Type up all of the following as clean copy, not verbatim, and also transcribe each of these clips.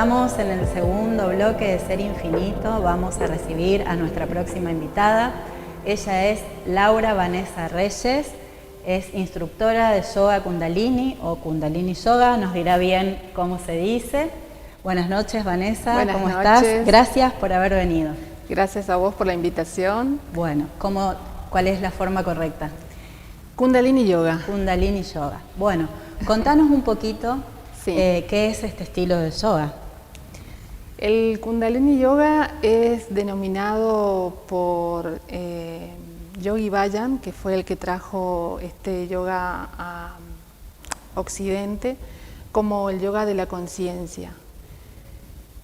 estamos en el segundo bloque de Ser Infinito. Vamos a recibir a nuestra próxima invitada. Ella es Laura Vanessa Reyes, es instructora de Yoga Kundalini o Kundalini Yoga, nos dirá bien cómo se dice. Buenas noches, Vanessa. Buenas ¿Cómo noches. estás? Gracias por haber venido. Gracias a vos por la invitación. Bueno, ¿cuál es la forma correcta? Kundalini Yoga. Kundalini Yoga. Bueno, contanos un poquito qué es este estilo de yoga. El Kundalini Yoga es denominado por Yogi Bhajan, que fue el que trajo este yoga a Occidente, como el yoga de la conciencia.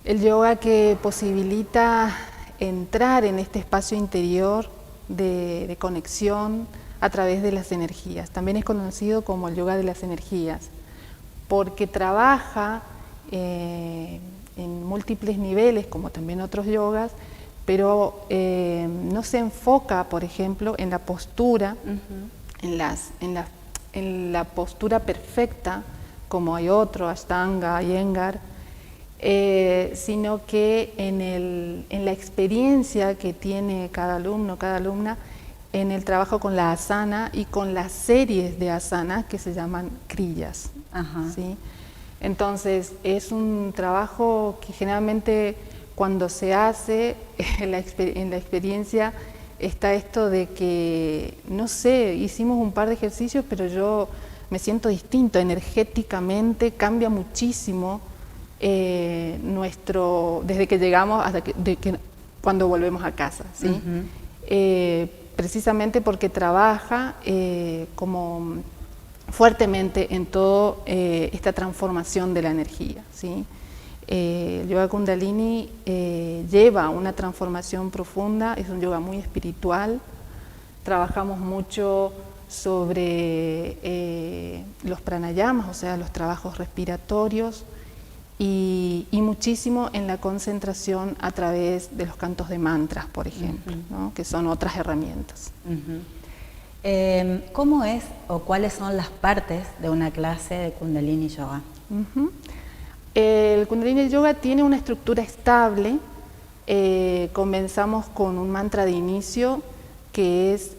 El yoga que posibilita entrar en este espacio interior de conexión a través de las energías. También es conocido como el yoga de las energías, porque trabaja en múltiples niveles, como también otros yogas, pero no se enfoca, por ejemplo, en la postura, en la postura perfecta, como hay otro, Ashtanga, Iyengar, sino que en la experiencia que tiene cada alumno, cada alumna, en el trabajo con la asana y con las series de asanas que se llaman kriyas. ¿Sí? Entonces es un trabajo que generalmente cuando se hace en la experiencia está esto de que, no sé, hicimos un par de ejercicios, pero yo me siento distinto, energéticamente cambia muchísimo desde que llegamos hasta cuando volvemos a casa, ¿sí? Precisamente porque trabaja como fuertemente en toda esta transformación de la energía, ¿sí? El yoga Kundalini lleva una transformación profunda, es un yoga muy espiritual. Trabajamos mucho sobre los pranayamas, o sea, los trabajos respiratorios, y muchísimo en la concentración a través de los cantos de mantras, por ejemplo, ¿no? Que son otras herramientas. ¿Cómo es o cuáles son las partes de una clase de Kundalini Yoga? El Kundalini Yoga tiene una estructura estable. Comenzamos con un mantra de inicio que es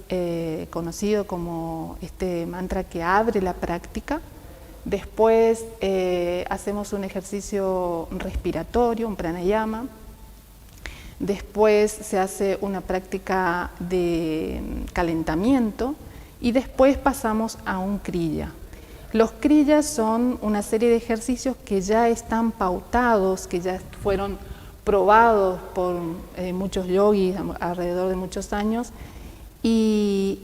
conocido como este mantra que abre la práctica. Después hacemos un ejercicio respiratorio, un pranayama. Después se hace una práctica de calentamiento y después pasamos a un kriya. Los kriyas son una serie de ejercicios que ya están pautados, que ya fueron probados por muchos yogis alrededor de muchos años y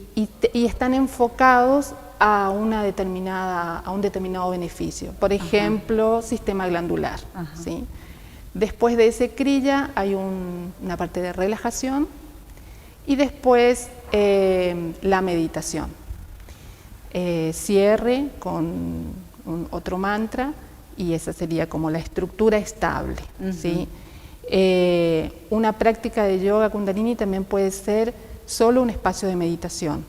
están enfocados a un determinado beneficio. Por ejemplo, sistema glandular, ¿sí? Después de ese kriya hay una parte de relajación y después la meditación. Cierre con otro mantra y esa sería como la estructura estable, ¿sí? Una práctica de yoga Kundalini también puede ser solo un espacio de meditación,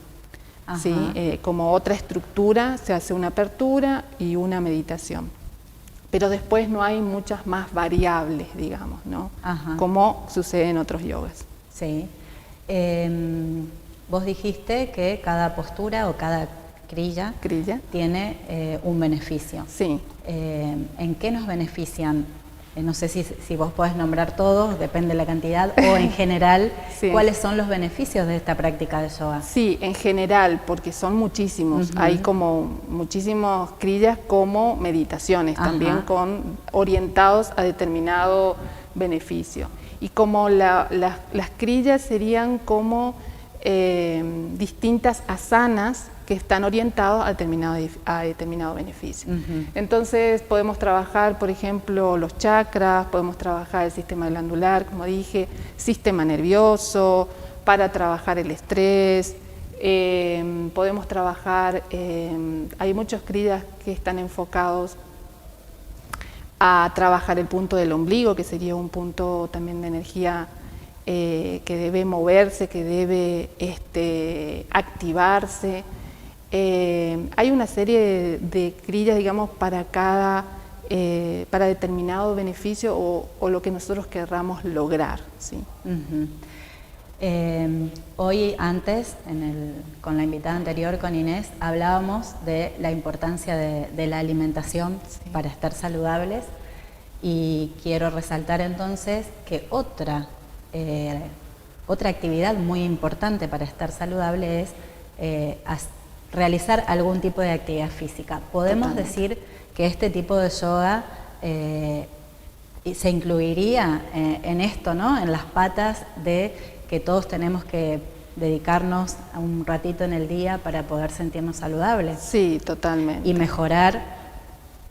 ¿sí? Como otra estructura se hace una apertura y una meditación. Pero después no hay muchas más variables, digamos, ¿no? Como sucede en otros yogas. Sí. Vos dijiste que cada postura o cada kriya tiene un beneficio. Sí. ¿En qué nos benefician? No sé si vos podés nombrar todos, depende de la cantidad, o en general, ¿cuáles son los beneficios de esta práctica de yoga? Sí, en general, porque son muchísimos. Hay como muchísimos kriyas como meditaciones, también orientados a determinado beneficio. Y como las kriyas serían como distintas asanas que están orientados a determinado beneficio. Entonces podemos trabajar, por ejemplo, los chakras, podemos trabajar el sistema glandular, como dije, sistema nervioso, para trabajar el estrés, podemos trabajar, hay muchos kriyas que están enfocados a trabajar el punto del ombligo, que sería un punto también de energía que debe moverse, que debe activarse. Hay una serie de kriyas, digamos, para cada para determinado beneficio o lo que nosotros querramos lograr, ¿sí? Hoy antes, con la invitada anterior, con Inés, hablábamos de la importancia de la alimentación para estar saludables, y quiero resaltar entonces que otra actividad muy importante para estar saludable es realizar algún tipo de actividad física. Podemos decir que este tipo de yoga se incluiría en esto, ¿no? En las patas de que todos tenemos que dedicarnos a un ratito en el día para poder sentirnos saludables. Sí, totalmente. Y mejorar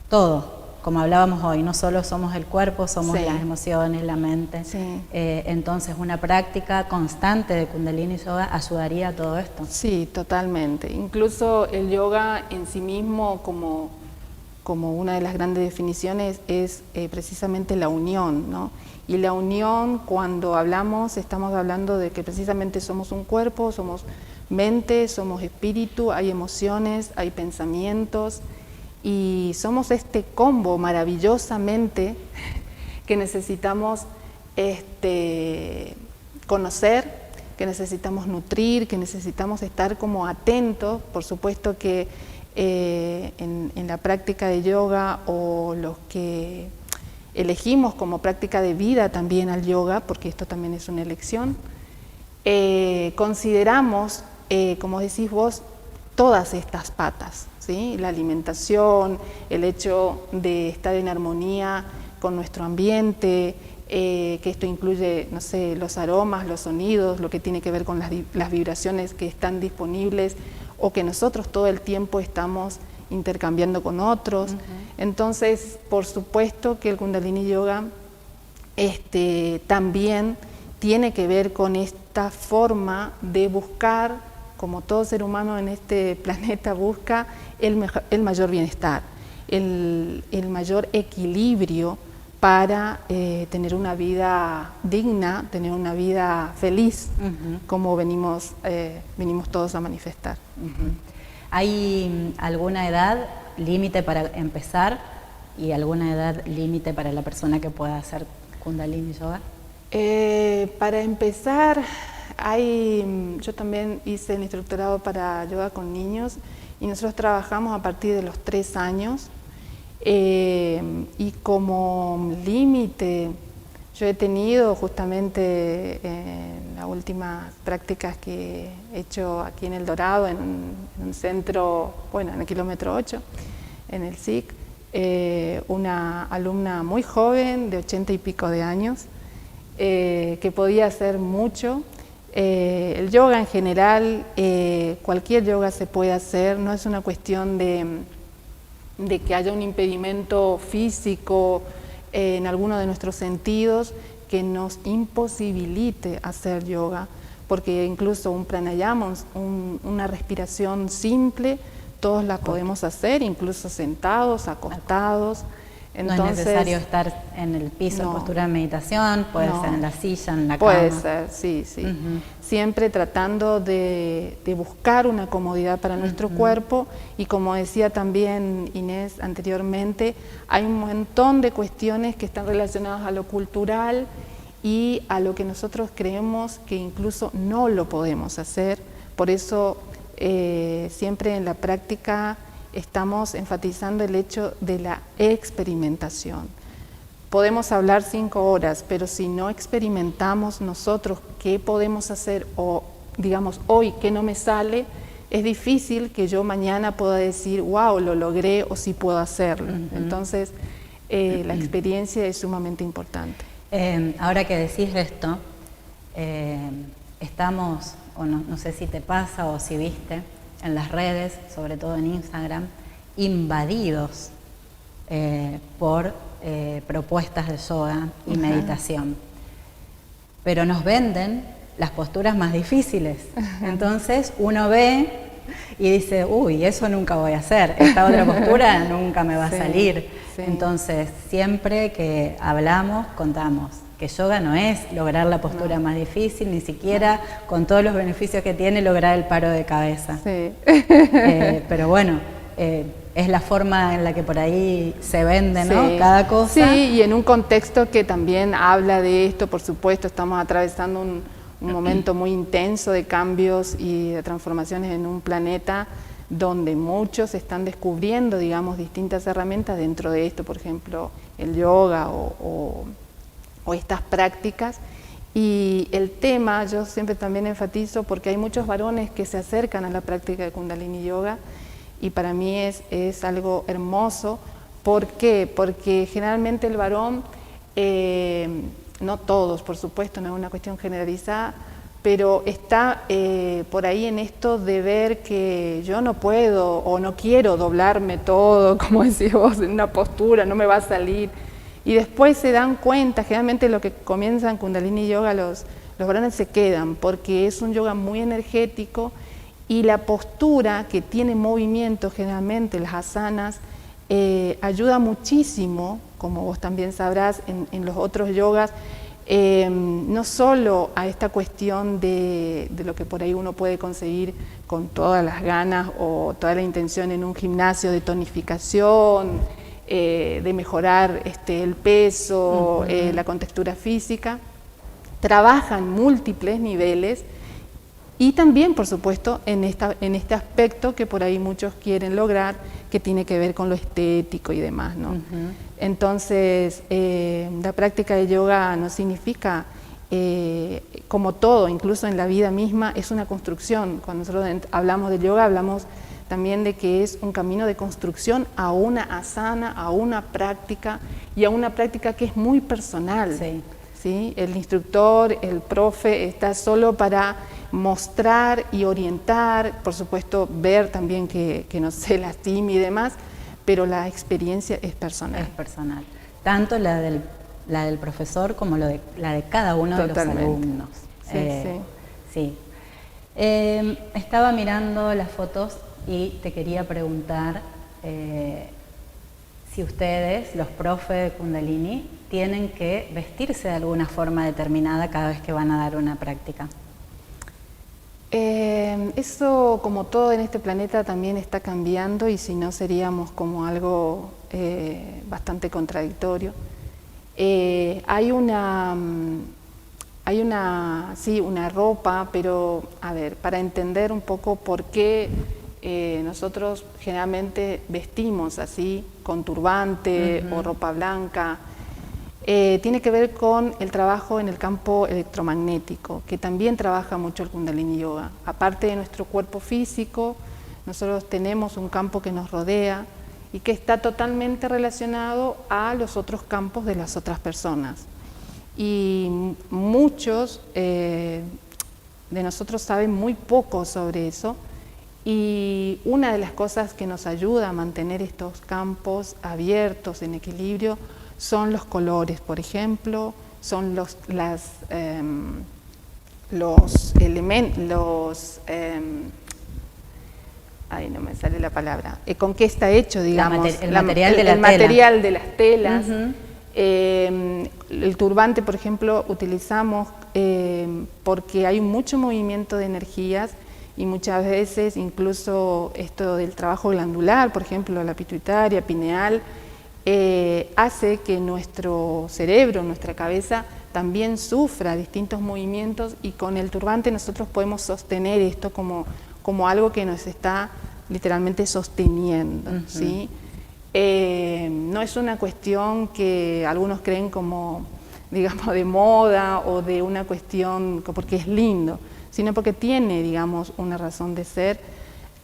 todo, como hablábamos hoy, no solo somos el cuerpo, somos las emociones, la mente. Sí. Entonces una práctica constante de Kundalini Yoga ayudaría a todo esto. Sí, totalmente. Incluso el yoga en sí mismo, como una de las grandes definiciones, es precisamente la unión, ¿no? Y la unión, cuando hablamos, estamos hablando de que precisamente somos un cuerpo, somos mente, somos espíritu, hay emociones, hay pensamientos, y somos este combo maravillosamente que necesitamos conocer, que necesitamos nutrir, que necesitamos estar como atentos. Por supuesto que en la práctica de yoga, o los que elegimos como práctica de vida también al yoga, porque esto también es una elección, consideramos, como decís vos, todas estas patas, ¿sí? La alimentación, el hecho de estar en armonía con nuestro ambiente, que esto incluye, no sé, los aromas, los sonidos, lo que tiene que ver con las vibraciones que están disponibles o que nosotros todo el tiempo estamos intercambiando con otros. Entonces, por supuesto que el Kundalini Yoga también tiene que ver con esta forma de buscar, como todo ser humano en este planeta busca, el mayor bienestar, el mayor equilibrio para tener una vida digna, tener una vida feliz, como venimos todos a manifestar. ¿Hay alguna edad límite para empezar y alguna edad límite para la persona que pueda hacer Kundalini Yoga? Para empezar, yo también hice el instructorado para yoga con niños y nosotros trabajamos a partir de los 3 años. Y como límite, yo he tenido justamente en las últimas prácticas que he hecho aquí en El Dorado, en un centro, bueno, en el kilómetro 8, en el SIC, una alumna muy joven, de 80 y pico de años, que podía hacer mucho. El yoga en general, cualquier yoga se puede hacer, no es una cuestión de que haya un impedimento físico en alguno de nuestros sentidos que nos imposibilite hacer yoga, porque incluso un pranayama, una respiración simple, todos la podemos hacer, incluso sentados, acostados. Entonces, no es necesario estar en el piso en postura de meditación, puede ser en la silla, en la cama. Puede ser, sí, sí. Siempre tratando de buscar una comodidad para nuestro cuerpo, y como decía también Inés anteriormente, hay un montón de cuestiones que están relacionadas a lo cultural y a lo que nosotros creemos que incluso no lo podemos hacer. Por eso siempre en la práctica estamos enfatizando el hecho de la experimentación. Podemos hablar 5 horas, pero si no experimentamos nosotros qué podemos hacer, o digamos hoy qué no me sale, es difícil que yo mañana pueda decir, wow, lo logré, o sí puedo hacerlo. Entonces, la experiencia es sumamente importante. Ahora que decís esto, estamos, o no sé si te pasa o si viste, en las redes, sobre todo en Instagram, invadidos por propuestas de yoga y meditación. Pero nos venden las posturas más difíciles. Entonces uno ve y dice, uy, eso nunca voy a hacer, esta otra postura nunca me va a salir. Entonces, siempre que hablamos, contamos que yoga no es lograr la postura más difícil, ni siquiera con todos los beneficios que tiene lograr el paro de cabeza. Pero bueno, es la forma en la que por ahí se vende, ¿no? Sí. Cada cosa. Sí, y en un contexto que también habla de esto, por supuesto, estamos atravesando un momento muy intenso de cambios y de transformaciones en un planeta donde muchos están descubriendo, digamos, distintas herramientas dentro de esto, por ejemplo, el yoga o estas prácticas. Y el tema, yo siempre también enfatizo, porque hay muchos varones que se acercan a la práctica de Kundalini Yoga, y para mí es algo hermoso. ¿Por qué? Porque generalmente el varón, no todos, por supuesto, no es una cuestión generalizada, pero está por ahí en esto de ver que yo no puedo o no quiero doblarme todo, como decís vos, en una postura, no me va a salir. Y después se dan cuenta, generalmente lo que comienzan Kundalini Yoga, los varones se quedan, porque es un yoga muy energético y la postura que tiene movimiento, generalmente las asanas, ayuda muchísimo, como vos también sabrás, en los otros yogas, no solo a esta cuestión de lo que por ahí uno puede conseguir con todas las ganas o toda la intención en un gimnasio de tonificación, de mejorar el peso, la contextura física, trabajan múltiples niveles y también, por supuesto, en este aspecto que por ahí muchos quieren lograr, que tiene que ver con lo estético y demás, ¿no? Entonces, la práctica de yoga no significa, como todo, incluso en la vida misma, es una construcción. Cuando nosotros hablamos de yoga, hablamos también de que es un camino de construcción a una asana, a una práctica y a una práctica que es muy personal. Sí. ¿Sí? El instructor, el profe, está solo para mostrar y orientar, por supuesto ver también que no se lastime y demás, pero la experiencia es personal. Es personal. Tanto la del profesor como la de cada uno Totalmente. de los alumnos. Sí. Estaba mirando las fotos y te quería preguntar si ustedes, los profes de Kundalini, tienen que vestirse de alguna forma determinada cada vez que van a dar una práctica. Eso, como todo en este planeta, también está cambiando, y si no seríamos como algo bastante contradictorio. Hay una ropa, pero a ver, para entender un poco por qué nosotros generalmente vestimos así, con turbante o ropa blanca, tiene que ver con el trabajo en el campo electromagnético, que también trabaja mucho el Kundalini Yoga. Aparte de nuestro cuerpo físico, nosotros tenemos un campo que nos rodea y que está totalmente relacionado a los otros campos de las otras personas. Y muchos de nosotros saben muy poco sobre eso, y una de las cosas que nos ayuda a mantener estos campos abiertos, en equilibrio, son los colores, por ejemplo, son elementos, ay, no me sale la palabra, ¿con qué está hecho, digamos? El material de la tela. Material de las telas. El turbante, por ejemplo, utilizamos porque hay mucho movimiento de energías, y muchas veces incluso esto del trabajo glandular, por ejemplo, la pituitaria, pineal, hace que nuestro cerebro, nuestra cabeza, también sufra distintos movimientos, y con el turbante nosotros podemos sostener esto como algo que nos está literalmente sosteniendo, ¿sí? No es una cuestión que algunos creen como, digamos, de moda o de una cuestión porque es lindo, sino porque tiene, digamos, una razón de ser.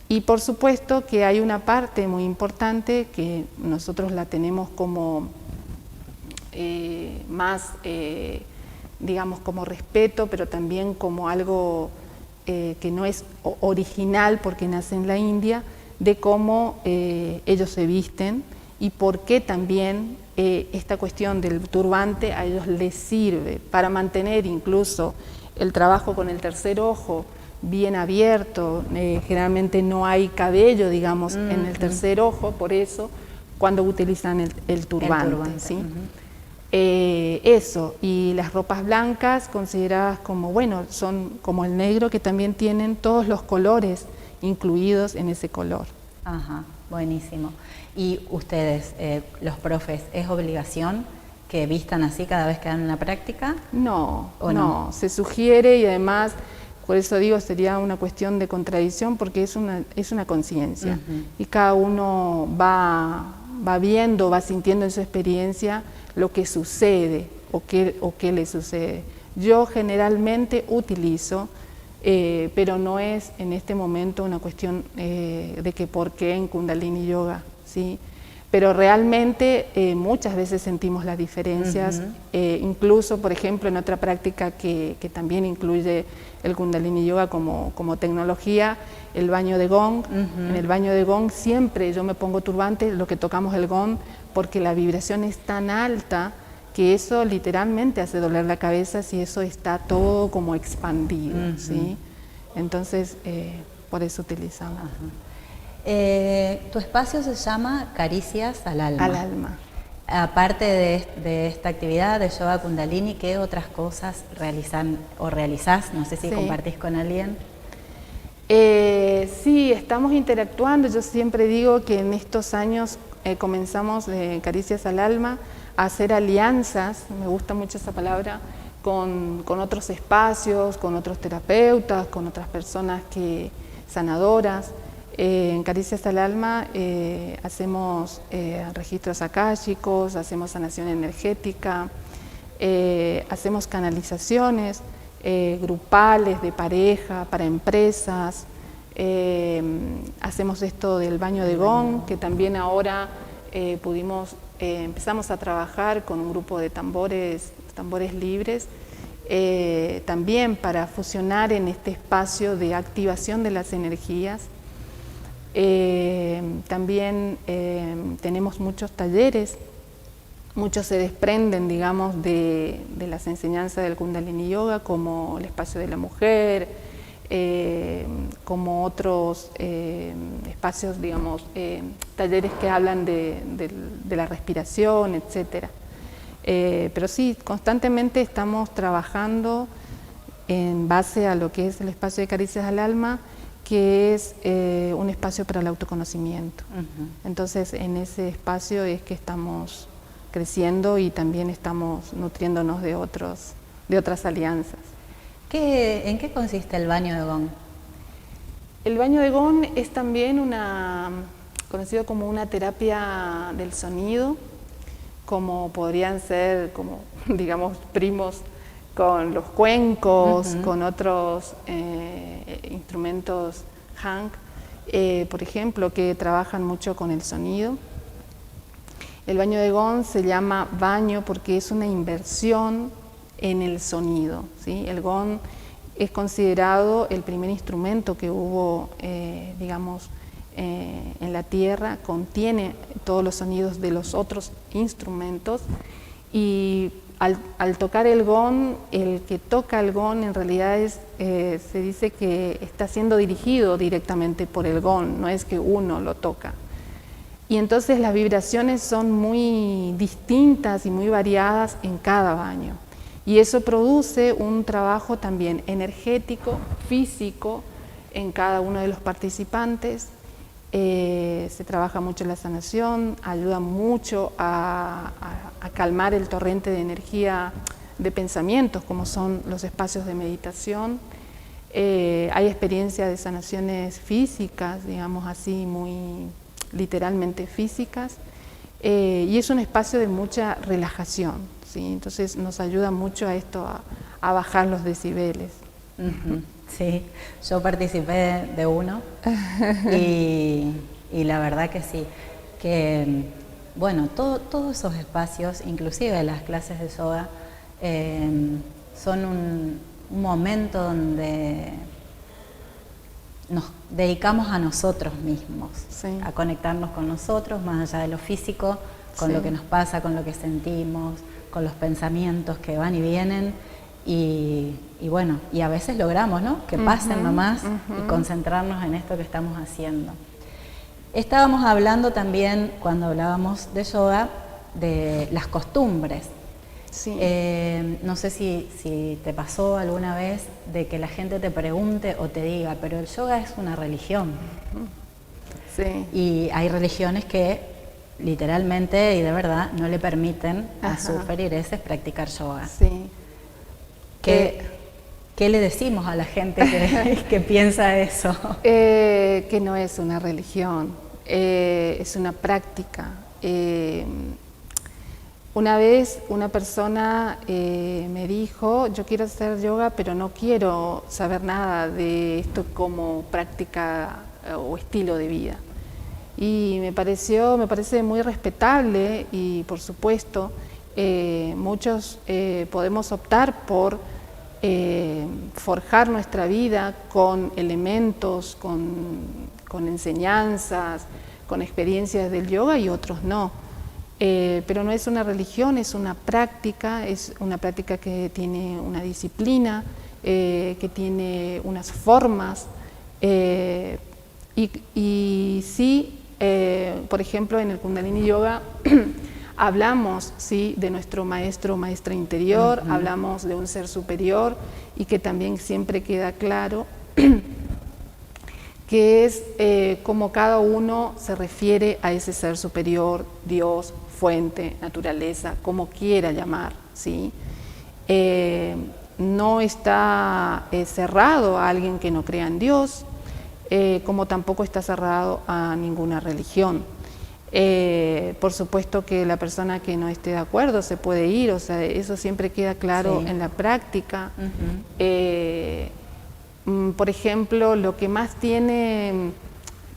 Y por supuesto que hay una parte muy importante que nosotros la tenemos como más, digamos, como respeto, pero también como algo que no es original porque nace en la India, de cómo ellos se visten y por qué también esta cuestión del turbante a ellos les sirve para mantener incluso el trabajo con el tercer ojo bien abierto. Generalmente no hay cabello, digamos, en el tercer ojo, por eso cuando utilizan el turbante, ¿sí? Eso, y las ropas blancas consideradas como, bueno, son como el negro, que también tienen todos los colores incluidos en ese color. Ajá. Buenísimo. ¿Y ustedes, los profes, es obligación que vistan así cada vez que dan una práctica? No, no, se sugiere y además, por eso digo, sería una cuestión de contradicción porque es una conciencia y cada uno va viendo, va sintiendo en su experiencia lo que sucede o qué le sucede. Yo generalmente utilizo, pero no es en este momento una cuestión de que por qué en Kundalini Yoga, ¿sí? Pero realmente muchas veces sentimos las diferencias, incluso por ejemplo en otra práctica que también incluye el Kundalini Yoga como tecnología, el baño de gong. En el baño de gong siempre yo me pongo turbante, lo que tocamos el gong, porque la vibración es tan alta que eso literalmente hace doler la cabeza si eso está todo como expandido, ¿sí? Entonces, por eso utilizamos. Tu espacio se llama Caricias al Alma. Al alma. Aparte de esta actividad de yoga kundalini, ¿qué otras cosas realizan o realizás? No sé si compartís con alguien. Sí, estamos interactuando. Yo siempre digo que en estos años comenzamos de Caricias al Alma a hacer alianzas, me gusta mucho esa palabra, con otros espacios, con otros terapeutas, con otras personas sanadoras. En Caricias al Alma hacemos registros akáshicos, hacemos sanación energética, hacemos canalizaciones grupales de pareja, para empresas, hacemos esto del baño de gong, que también ahora empezamos a trabajar con un grupo de tambores libres, también para fusionar en este espacio de activación de las energías. También tenemos muchos talleres, muchos se desprenden, digamos, de las enseñanzas del Kundalini Yoga, como el espacio de la mujer, como otros espacios, digamos, talleres que hablan de la respiración, etc. Pero sí, constantemente estamos trabajando en base a lo que es el espacio de Caricias al Alma, que es un espacio para el autoconocimiento. Entonces, en ese espacio es que estamos creciendo y también estamos nutriéndonos de otras alianzas. ¿En qué consiste el baño de gong? El baño de gong es también conocido como una terapia del sonido, como podrían ser, como digamos, primos con los cuencos, con otros instrumentos Hank, por ejemplo, que trabajan mucho con el sonido. El baño de gong se llama baño porque es una inversión en el sonido, ¿sí? El gong es considerado el primer instrumento que hubo, digamos, en la tierra, contiene todos los sonidos de los otros instrumentos y al tocar el gong, el que toca el gong en realidad se dice que está siendo dirigido directamente por el gong, no es que uno lo toca. Y entonces las vibraciones son muy distintas y muy variadas en cada baño. Y eso produce un trabajo también energético, físico, en cada uno de los participantes. Se trabaja mucho la sanación, ayuda mucho a calmar el torrente de energía de pensamientos, como son los espacios de meditación. Hay experiencias de sanaciones físicas, digamos así, muy literalmente físicas, y es un espacio de mucha relajación, ¿sí? Entonces nos ayuda mucho a esto, a bajar los decibeles. Sí, yo participé de uno y la verdad que sí, que bueno, todos esos espacios, inclusive las clases de yoga, son un momento donde nos dedicamos a nosotros mismos, a conectarnos con nosotros, más allá de lo físico, con lo que nos pasa, con lo que sentimos, con los pensamientos que van y vienen. Y bueno, y a veces logramos, ¿no?, que pasen nomás y concentrarnos en esto que estamos haciendo. Estábamos hablando también, cuando hablábamos de yoga, de las costumbres. Sí. No sé si te pasó alguna vez de que la gente te pregunte o te diga, pero el yoga es una religión. Sí. Y hay religiones que literalmente y de verdad no le permiten a sus feligreses practicar yoga. Sí. ¿Qué le decimos a la gente que piensa eso? Que no es una religión, es una práctica. Una vez una persona me dijo, yo quiero hacer yoga, pero no quiero saber nada de esto como práctica o estilo de vida. Y me parece muy respetable y por supuesto muchos podemos optar por forjar nuestra vida con elementos, con enseñanzas, con experiencias del yoga y otros no. Pero no es una religión, es una práctica que tiene una disciplina, que tiene unas formas y sí, por ejemplo, en el Kundalini Yoga hablamos ¿sí? de nuestro maestro o maestra interior, hablamos de un ser superior y que también siempre queda claro que es como cada uno se refiere a ese ser superior, Dios, fuente, naturaleza, como quiera llamar, ¿sí? No está cerrado a alguien que no crea en Dios, como tampoco está cerrado a ninguna religión. Por supuesto que la persona que no esté de acuerdo se puede ir, o sea, eso siempre queda claro en la práctica. Por ejemplo, lo que más tiene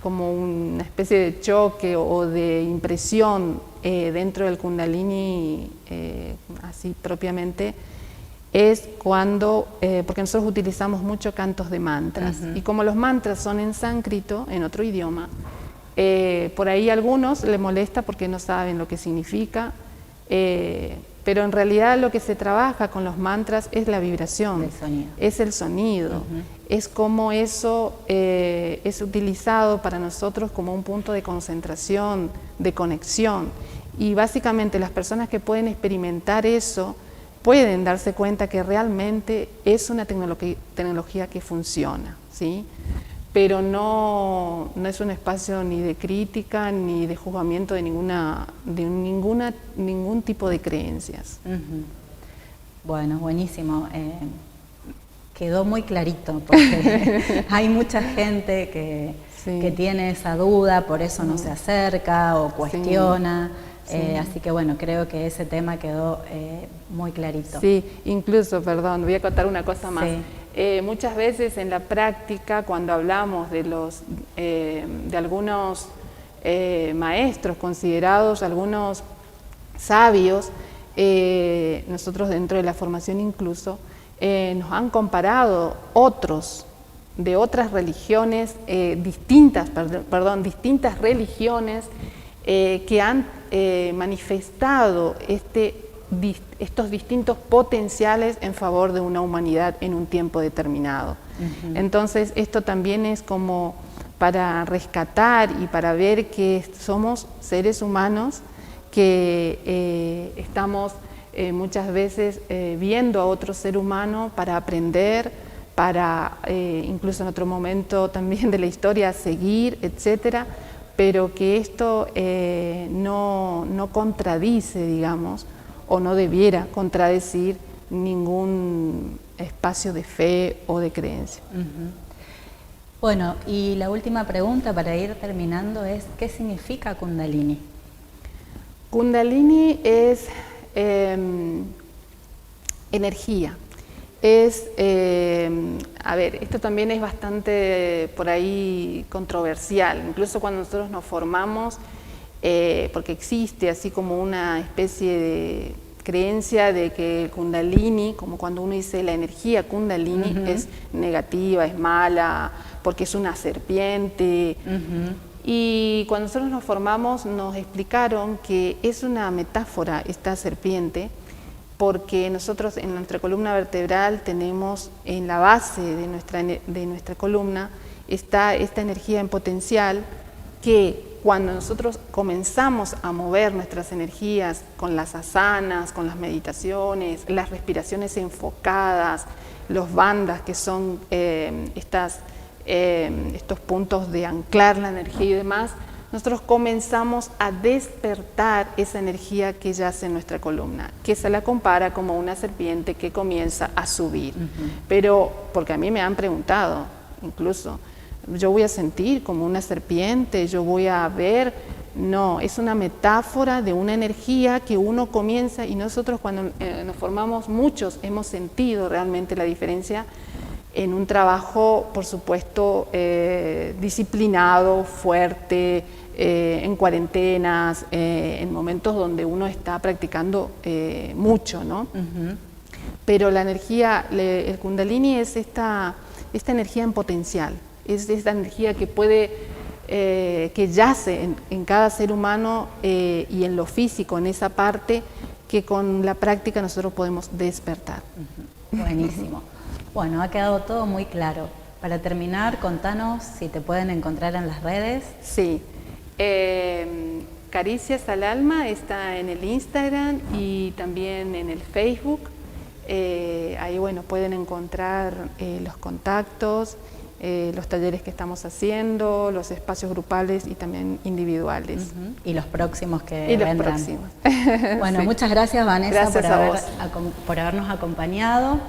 como una especie de choque o de impresión dentro del Kundalini, así propiamente, es cuando, porque nosotros utilizamos mucho cantos de mantras, y como los mantras son en sánscrito, en otro idioma, por ahí a algunos les molesta porque no saben lo que significa, pero en realidad lo que se trabaja con los mantras es la vibración, es el sonido, es como eso es utilizado para nosotros como un punto de concentración, de conexión, y básicamente las personas que pueden experimentar eso pueden darse cuenta que realmente es una tecnología que funciona, ¿sí? Pero no es un espacio ni de crítica ni de juzgamiento de ningún tipo de creencias. Bueno, buenísimo. Quedó muy clarito porque hay mucha gente que tiene esa duda, por eso no se acerca o cuestiona. Así que bueno, creo que ese tema quedó muy clarito. Sí, incluso, perdón, voy a contar una cosa más. Muchas veces en la práctica, cuando hablamos de algunos maestros considerados, algunos sabios, nosotros dentro de la formación incluso, nos han comparado otros de otras religiones, distintas religiones que han manifestado estos distintos potenciales en favor de una humanidad en un tiempo determinado. Entonces esto también es como para rescatar y para ver que somos seres humanos que estamos muchas veces viendo a otro ser humano para aprender, para incluso en otro momento también de la historia seguir, etcétera, pero que esto no contradice, digamos, o no debiera contradecir ningún espacio de fe o de creencia. Bueno, y la última pregunta para ir terminando es, ¿qué significa Kundalini? Kundalini es energía. A ver, esto también es bastante por ahí controversial, incluso cuando nosotros nos formamos, porque existe así como una especie de creencia de que el Kundalini, como cuando uno dice la energía Kundalini es negativa, es mala, porque es una serpiente. Y cuando nosotros nos formamos nos explicaron que es una metáfora esta serpiente, porque nosotros en nuestra columna vertebral tenemos en la base de nuestra columna está esta energía en potencial que cuando nosotros comenzamos a mover nuestras energías con las asanas, con las meditaciones, las respiraciones enfocadas, los bandhas que son estas estos puntos de anclar la energía y demás, nosotros comenzamos a despertar esa energía que yace en nuestra columna, que se la compara como una serpiente que comienza a subir. Pero, porque a mí me han preguntado, incluso, yo voy a sentir como una serpiente, yo voy a ver, no, es una metáfora de una energía que uno comienza, y nosotros cuando nos formamos, muchos hemos sentido realmente la diferencia en un trabajo, por supuesto, disciplinado, fuerte, en cuarentenas, en momentos donde uno está practicando mucho, ¿no? Pero la energía, el Kundalini es esta energía en potencial, es esta energía que puede, que yace en cada ser humano y en lo físico, en esa parte que con la práctica nosotros podemos despertar. Buenísimo. Bueno, ha quedado todo muy claro. Para terminar, contanos si te pueden encontrar en las redes. Sí, Caricias al Alma está en el Instagram y también en el Facebook. Ahí, bueno, pueden encontrar los contactos, los talleres que estamos haciendo, los espacios grupales y también individuales. Y los próximos que y los vendrán. próximos. Bueno, sí. Muchas gracias, Vanessa, por habernos acompañado.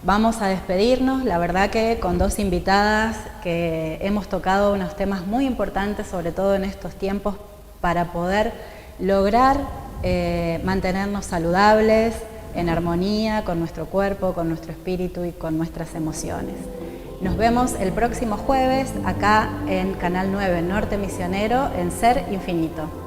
Vamos a despedirnos, la verdad que con dos invitadas que hemos tocado unos temas muy importantes, sobre todo en estos tiempos, para poder lograr mantenernos saludables, en armonía con nuestro cuerpo, con nuestro espíritu y con nuestras emociones. Nos vemos el próximo jueves acá en Canal 9 Norte Misionero en Ser Infinito.